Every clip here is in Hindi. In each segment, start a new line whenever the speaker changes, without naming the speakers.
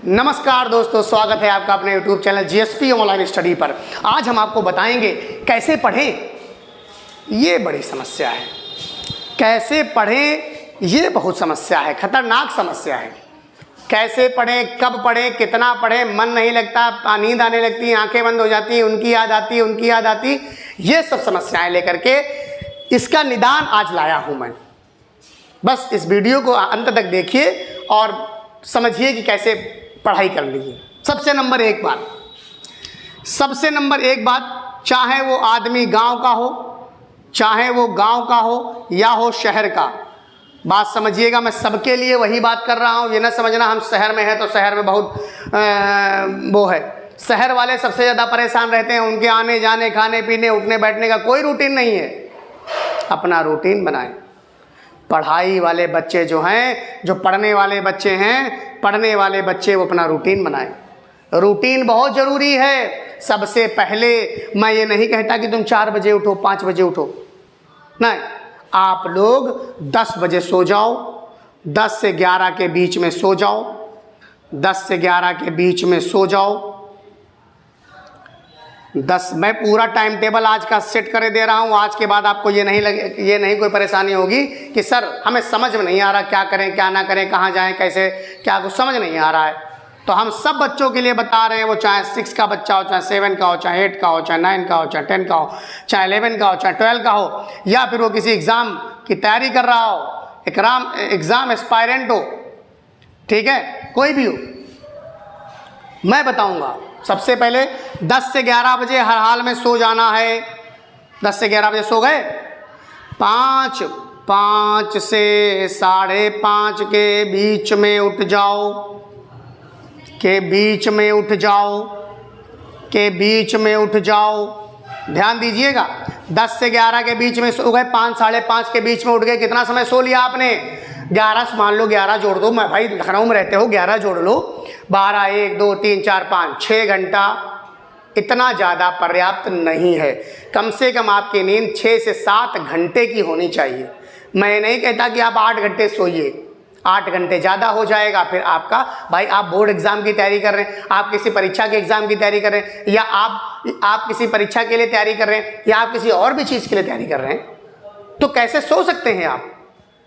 नमस्कार दोस्तों, स्वागत है आपका अपने YouTube channel GSP online study पर। आज हम आपको बताएंगे कैसे पढ़ें, ये बड़ी समस्या है। कैसे पढ़ें ये बहुत समस्या है, खतरनाक समस्या है। कैसे पढ़ें, कब पढ़ें, कितना पढ़ें, मन नहीं लगता, नींद आने लगती, आंखें बंद हो जाती, उनकी याद आती, ये सब समस्याएं लेकर के इसका निदान आज लाया हूं मैं। बस इस वीडियो को अंत तक देखिए और समझिए कि कैसे पढ़ाई करनी है। सबसे नंबर एक बात, चाहे वो आदमी गांव का हो, चाहे वो गांव का हो या हो शहर का, बात समझिएगा। मैं सबके लिए वही बात कर रहा हूँ। ये ना समझना हम शहर में हैं तो शहर में बहुत वो है। शहर वाले सबसे ज़्यादा परेशान रहते हैं, उनके आने जाने, खाने पीने, उठने बैठने का कोई रूटीन नहीं है। अपना रूटीन बनाएं। पढ़ाई वाले बच्चे जो हैं, जो पढ़ने वाले बच्चे हैं, पढ़ने वाले बच्चे वो अपना रूटीन बनाएं। रूटीन बहुत ज़रूरी है। सबसे पहले मैं ये नहीं कहता कि तुम 4 बजे उठो, 5 बजे उठो, नहीं। आप लोग 10 बजे सो जाओ, 10 से 11 के बीच में सो जाओ, 10 से 11 के बीच में सो जाओ। 10 मैं पूरा टाइम टेबल आज का सेट करे दे रहा हूँ। आज के बाद आपको ये नहीं कोई परेशानी होगी कि सर हमें समझ में नहीं आ रहा, क्या करें क्या ना करें, कहाँ जाएं, कैसे क्या, कुछ समझ नहीं आ रहा है। तो हम सब बच्चों के लिए बता रहे हैं, वो चाहे 6 का बच्चा हो, चाहे 7 का हो, चाहे 8 का हो, चाहे 9 का हो, चाहे 10 का हो, चाहे 11 का हो, चाहे 12 का हो, या फिर वो किसी एग्ज़ाम की तैयारी कर रहा हो, एग्ज़ाम एस्पायरेंट हो, ठीक है, कोई भी हो। मैं बताऊंगा। सबसे पहले 10 से 11 बजे हर हाल में सो जाना है। 10 से 11 बजे सो गए। 5 से 5:30 के बीच में उठ जाओ, ध्यान दीजिएगा। 10 से 11 के बीच में सो गए, 5 साढ़े 5 के बीच में उठ गए। कितना समय सो लिया आपने? 11 मान लो, 11 जोड़ दो, मैं भाई लखनऊ में रहते हो, 11 जोड़ लो, 12, 1, 2, 3, 4, 5, 6 घंटा। इतना ज़्यादा पर्याप्त नहीं है। कम से कम आपकी नींद 6 से 7 घंटे की होनी चाहिए। मैं नहीं कहता कि आप 8 घंटे सोइए, 8 घंटे ज़्यादा हो जाएगा। फिर आपका भाई, आप बोर्ड एग्ज़ाम की तैयारी कर रहे हैं, आप किसी परीक्षा के एग्ज़ाम की तैयारी कर रहे हैं, या आप किसी परीक्षा के लिए तैयारी कर रहे हैं, या आप किसी और भी चीज़ के लिए तैयारी कर रहे हैं, तो कैसे सो सकते हैं आप?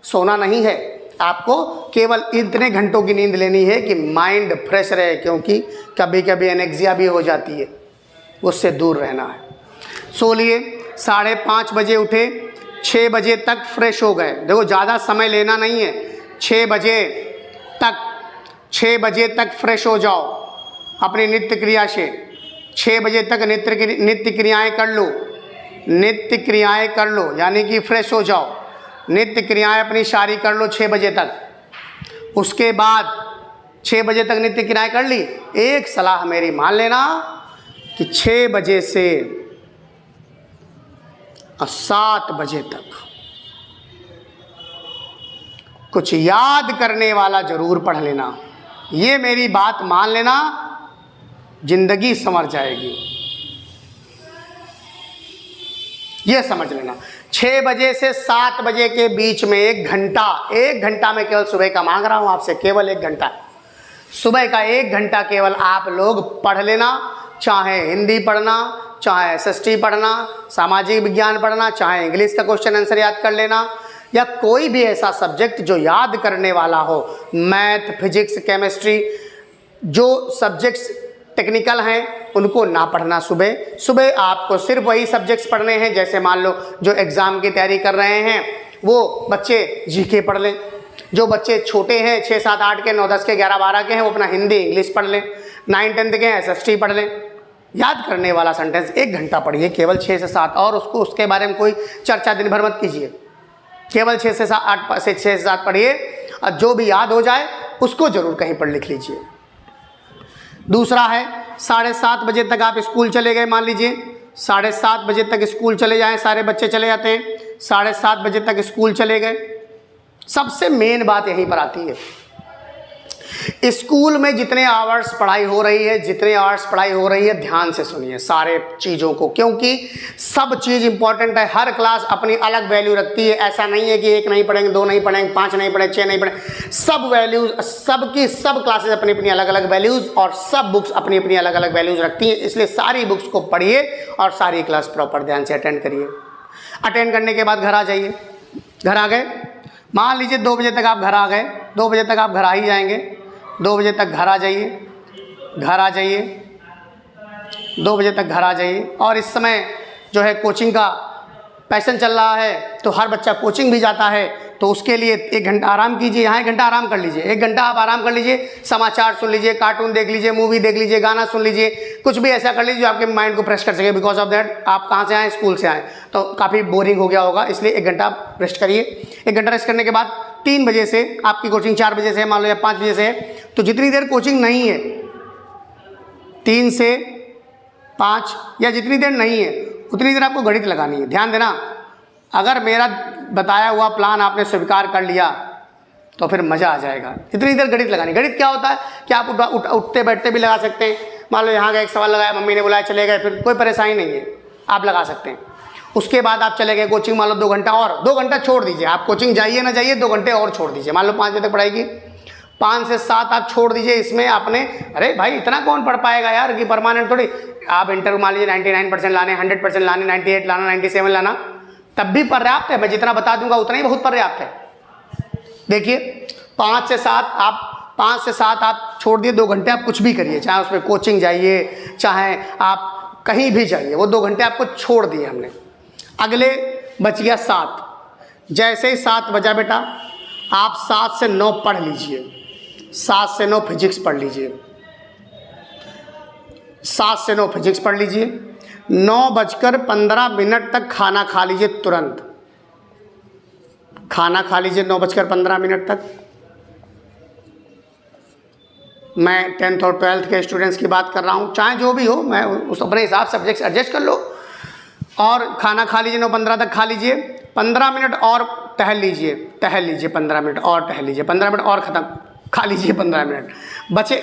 सोना नहीं है। आपको केवल इतने घंटों की नींद लेनी है कि माइंड फ्रेश रहे, क्योंकि कभी कभी एनेक्सिया भी हो जाती है, उससे दूर रहना है। सो लिए, 5:30 बजे उठे, 6 बजे तक फ्रेश हो गए। देखो ज़्यादा समय लेना नहीं है, 6 बजे तक फ्रेश हो जाओ अपनी नित्य क्रिया से। 6 बजे तक नित्य क्रियाएँ कर लो, यानी कि फ्रेश हो जाओ। नित्य क्रियाएं अपनी सारी कर लो 6 बजे तक। उसके बाद 6 बजे तक नित्य क्रियाएं कर ली। एक सलाह मेरी मान लेना कि 6 बजे से 7 बजे तक कुछ याद करने वाला जरूर पढ़ लेना। ये मेरी बात मान लेना, जिंदगी संवर जाएगी। ये समझ लेना। 6 बजे से 7 बजे के बीच में 1 घंटा मैं केवल सुबह का मांग रहा हूँ आपसे, केवल 1 घंटा। सुबह का 1 घंटा केवल आप लोग पढ़ लेना। चाहे हिंदी पढ़ना, चाहे SST पढ़ना, सामाजिक विज्ञान पढ़ना, चाहे इंग्लिश का क्वेश्चन आंसर याद कर लेना, या कोई भी ऐसा सब्जेक्ट जो याद करने वाला हो। मैथ, फिजिक्स, केमिस्ट्री, जो सब्जेक्ट्स टेक्निकल हैं उनको ना पढ़ना। सुबह आपको सिर्फ वही सब्जेक्ट्स पढ़ने हैं। जैसे मान लो जो एग्ज़ाम की तैयारी कर रहे हैं वो बच्चे GK पढ़ लें। जो बच्चे छोटे हैं, 6, 7, 8 के, 9, 10 के, 11, 12 के हैं, वो अपना हिंदी, इंग्लिश पढ़ लें। 9, 10 के हैं, SST पढ़ लें। याद करने वाला सेंटेंस 1 घंटा पढ़िए, केवल 6 से 7, और उसके बारे में कोई चर्चा दिन भर मत कीजिए। केवल 6 से 7 पढ़िए, और जो भी याद हो जाए उसको ज़रूर कहीं पर लिख लीजिए। दूसरा है, 7:30 बजे तक आप स्कूल चले गए, मान लीजिए 7:30 बजे तक स्कूल चले जाएं, सारे बच्चे चले जाते हैं, 7:30 बजे तक स्कूल चले गए। सबसे मेन बात यहीं पर आती है स्कूल में जितने आवर्स पढ़ाई हो रही है, ध्यान से सुनिए सारे चीज़ों को, क्योंकि सब चीज़ इंपॉर्टेंट है। हर क्लास अपनी अलग वैल्यू रखती है। ऐसा नहीं है कि 1 नहीं पढ़ेंगे, 2 नहीं पढ़ेंगे, 5 नहीं पढ़ेंगे, 6 नहीं पढ़ेंगे। सब वैल्यूज़, सब क्लासेस अपनी अपनी अलग अलग वैल्यूज़ और सब बुक्स अपनी अपनी अलग अलग वैल्यूज़ रखती हैं। इसलिए सारी बुक्स को पढ़िए और सारी क्लास प्रॉपर ध्यान से अटेंड करिए। अटेंड करने के बाद घर आ जाइए। घर आ गए, मान लीजिए 2 बजे तक आप घर आ गए, 2 बजे तक आप घर आ ही जाएंगे। 2 बजे तक घर आ जाइए, 2 बजे तक घर आ जाइए। और इस समय जो है कोचिंग का पैशन चल रहा है, तो हर बच्चा कोचिंग भी जाता है, तो उसके लिए 1 घंटा आराम कीजिए। यहाँ 1 घंटा आराम कर लीजिए, 1 घंटा आप आराम कर लीजिए। समाचार सुन लीजिए, कार्टून देख लीजिए, मूवी देख लीजिए, गाना सुन लीजिए, कुछ भी ऐसा कर लीजिए जो आपके माइंड को फ्रेश कर सके। बिकॉज ऑफ दैट आप कहाँ से आए, स्कूल से आए, तो काफ़ी बोरिंग हो गया होगा, इसलिए 1 घंटा आप रेस्ट करिए। 1 घंटा रेस्ट करने के बाद 3 बजे से आपकी कोचिंग 4 बजे से मान लो या 5 बजे से है, तो जितनी देर कोचिंग नहीं है, 3 से 5 या जितनी देर नहीं है उतनी देर आपको गणित लगानी है। ध्यान देना, अगर मेरा बताया हुआ प्लान आपने स्वीकार कर लिया तो फिर मज़ा आ जाएगा। इतनी देर गणित लगानी। गणित क्या होता है कि आप उठते बैठते भी लगा सकते हैं। मान लो यहाँ का एक सवाल लगाया, मम्मी ने बुलाया, चले गए, फिर कोई परेशानी नहीं है, आप लगा सकते हैं। उसके बाद आप चले गए कोचिंग, मान लो 2 घंटा और, 2 घंटा छोड़ दीजिए। आप कोचिंग जाइए ना जाइए, 2 घंटे और छोड़ दीजिए। मान लो 5 बजे तक पढ़ाएगी, 5 से 7 आप छोड़ दीजिए। इसमें आपने, अरे भाई इतना कौन पढ़ पाएगा यार, कि परमानेंट थोड़ी। आप इंटर मान लीजिए 99% लाने, 100% लाने, 98 लाना, 97 लाना, तब भी पर्याप्त है। मैं जितना बता दूंगा उतना ही बहुत पर्याप्त है। देखिए 5 से 7 आप छोड़ दिए, 2 घंटे आप कुछ भी करिए, चाहे उसमें कोचिंग जाइए, चाहे आप कहीं भी जाइए, वो 2 घंटे आपको छोड़ दिए हमने। अगले बच गया 7। जैसे ही 7 बजा बेटा, आप 7 से 9 पढ़ लीजिए। 7 से 9 फिजिक्स पढ़ लीजिए, 7 से 9 फिजिक्स पढ़ लीजिए। 9:15 तक खाना खा लीजिए, तुरंत खाना खा लीजिए 9:15 तक। मैं 10th और 12th के स्टूडेंट्स की बात कर रहा हूँ, चाहे जो भी हो, मैं उस अपने हिसाब सब्जेक्ट एडजस्ट कर लो। और खाना खा लीजिए, 9:15 तक खा लीजिए। 15 मिनट और टहल लीजिए, 15 मिनट और टहल लीजिए, 15 मिनट और ख़त्म, खा लीजिए 15 मिनट।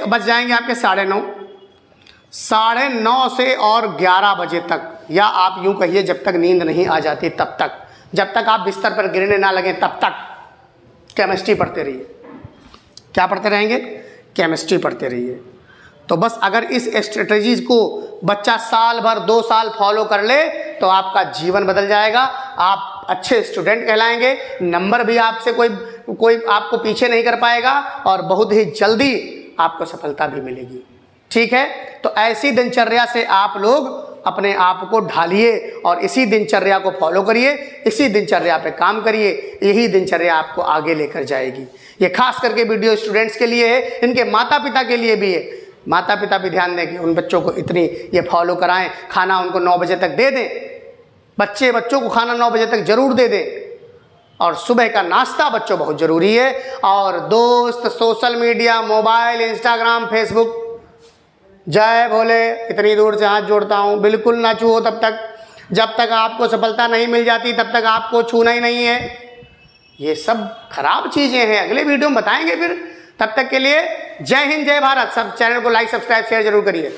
बच जाएंगे आपके 9:30, 9:30 से और 11 बजे तक, या आप यूँ कहिए जब तक नींद नहीं आ जाती तब तक, जब तक आप बिस्तर पर गिरने ना लगे तब तक केमिस्ट्री पढ़ते रहिए। क्या पढ़ते रहेंगे? केमिस्ट्री पढ़ते रहिए। तो बस अगर इस स्ट्रेटजीज को बच्चा साल भर 2 साल फॉलो कर ले तो आपका जीवन बदल जाएगा। आप अच्छे स्टूडेंट कहलाएंगे, नंबर भी आपसे कोई आपको पीछे नहीं कर पाएगा, और बहुत ही जल्दी आपको सफलता भी मिलेगी। ठीक है, तो ऐसी दिनचर्या से आप लोग अपने आप को ढालिए और इसी दिनचर्या को फॉलो करिए, इसी दिनचर्या पे काम करिए। यही दिनचर्या आपको आगे लेकर जाएगी। ये खास करके वीडियो स्टूडेंट्स के लिए है, इनके माता पिता के लिए भी है। माता पिता भी ध्यान दें कि उन बच्चों को इतनी ये फॉलो कराएं। खाना उनको 9 बजे तक दे दें, बच्चों को खाना 9 बजे तक जरूर दे दें। और सुबह का नाश्ता बच्चों बहुत ज़रूरी है। और दोस्त, social media, mobile, Instagram, Facebook, जय भोले, इतनी दूर से हाथ जोड़ता हूँ, बिल्कुल ना छूओ तब तक, जब तक आपको सफलता नहीं मिल जाती तब तक आपको छूना ही नहीं है। ये सब खराब चीज़ें हैं, अगले वीडियो में बताएंगे फिर। तब तक के लिए जय हिंद, जय भारत। सब चैनल को लाइक, सब्सक्राइब, शेयर जरूर करिए।